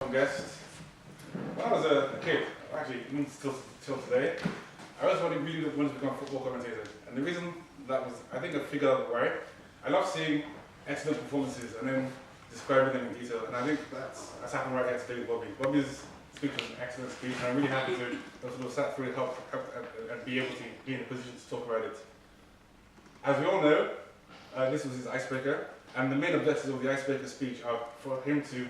welcome guests. When I was a kid, actually even still today, I always really wanted to become a football commentator. And the reason that was, I think I figured out why. I love seeing excellent performances and then describing them in detail. And I think that's happened right here today with Bobby. Bobby's speech was an excellent speech, and I'm really happy to sort of sat through it, help and be able to be in a position to talk about it. As we all know, this was his icebreaker, and the main objectives of the icebreaker speech are for him to,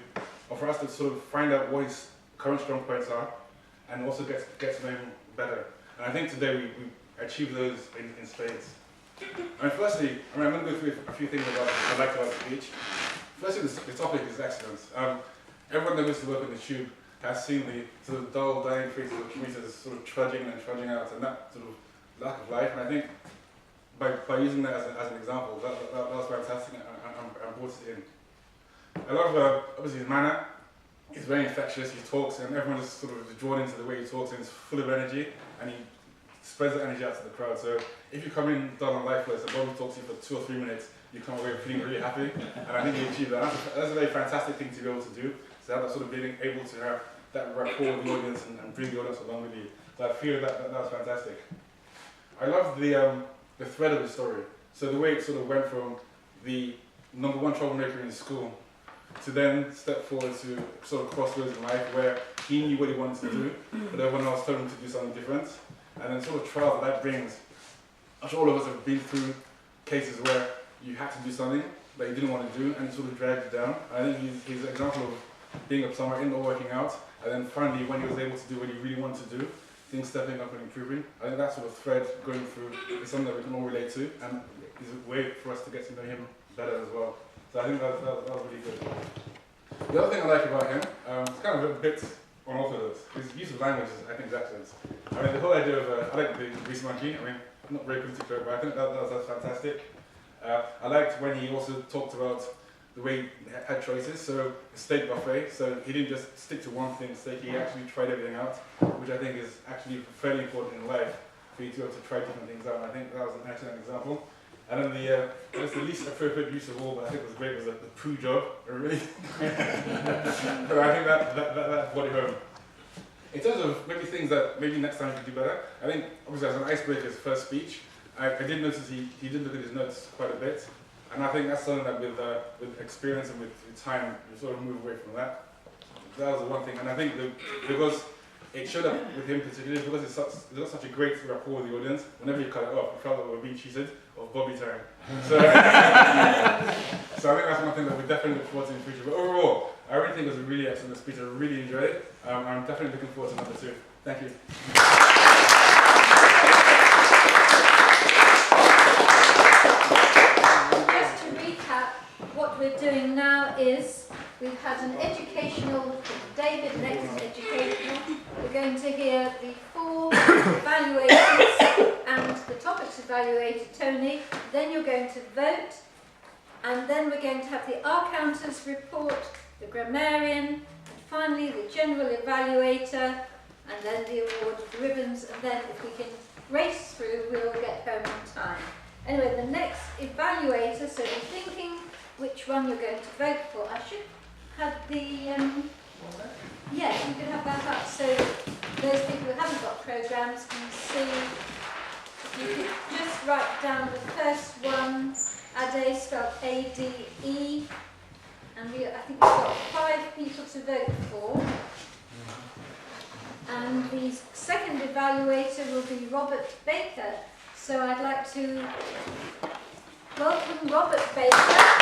or for us to sort of find out what his current strong points are, and also get to know him better. And I think today we achieved those in spades. Firstly, I'm going to go through a few things I like about the speech. Firstly, the topic is excellence. Everyone that goes to work on the tube has seen the sort of dull, dying faces of commuters sort of trudging out, and that sort of lack of life. And I think by using that as an example, that was fantastic, and brought it in. I love, obviously, his manner. He's very infectious, he talks, and everyone is sort of drawn into the way he talks, and he's full of energy, and he spreads that energy out to the crowd. So if you come in dull and lifeless, and Bobby talks to you for 2 or 3 minutes, you come away feeling really happy, and I think he achieved that. That's a very fantastic thing to be able to do, to have that sort of being able to have that rapport with the audience and bring the audience along with you. So I feel that was fantastic. I love the thread of the story. So the way it sort of went from the #1 troublemaker in school to then step forward to sort of crossroads in life where he knew what he wanted to do, but everyone else told him to do something different. And then sort of trials that brings. I'm sure all of us have been through cases where you had to do something that you didn't want to do, and it sort of dragged you down. I think he's an example of being up somewhere in or working out, and then finally when he was able to do what he really wanted to do, things stepping up and improving. I think that sort of thread going through is something that we can all relate to, and is a way for us to get to know him better as well. So I think that was really good. The other thing I like about him, it's kind of a bit unorthodox. His use of language is, I think, is excellent. I mean, the whole idea of, I like the grease monkey. I mean, I'm not very political, but I think that's fantastic. I liked when he also talked about the way he had choices. So, a steak buffet. So, he didn't just stick to one thing, steak. He actually tried everything out, which I think is actually fairly important in life for you to be able to try different things out. And I think that was an excellent example. And then the least appropriate use of all, but I think was great, was the poo job. Really, but I think that brought it home. In terms of maybe things that maybe next time you could do better, I think obviously as an icebreaker, his first speech, I did notice he did look at his notes quite a bit, and I think that's something that with experience and with time, you sort of move away from that. That was the one thing, and I think because it showed up with him particularly because it's got such a great rapport with the audience. Whenever you cut it off, you felt like we were being cheated of Bobby time. So, so I think that's one thing that we definitely look forward to in the future. But overall, I really think it was a really excellent speech. I really enjoyed it. I'm definitely looking forward to number 2. Thank you. Just to recap, what we're doing now is we've had an educational, David next is educational. We're going to hear the 4 evaluators and the topics evaluated, Tony. Then you're going to vote, and then we're going to have the R-counters report, the grammarian, and finally the general evaluator, and then the award of ribbons, and then if we can race through, we'll get home on time. Anyway, the next evaluator, so you're thinking which one you're going to vote for. I should have the, yes, you can have that up, so those people who haven't got programmes can see. You could just write down the first one, Ade, spelled A-D-E, and I think we've got 5 people to vote for. And the second evaluator will be Robert Baker. So I'd like to welcome Robert Baker.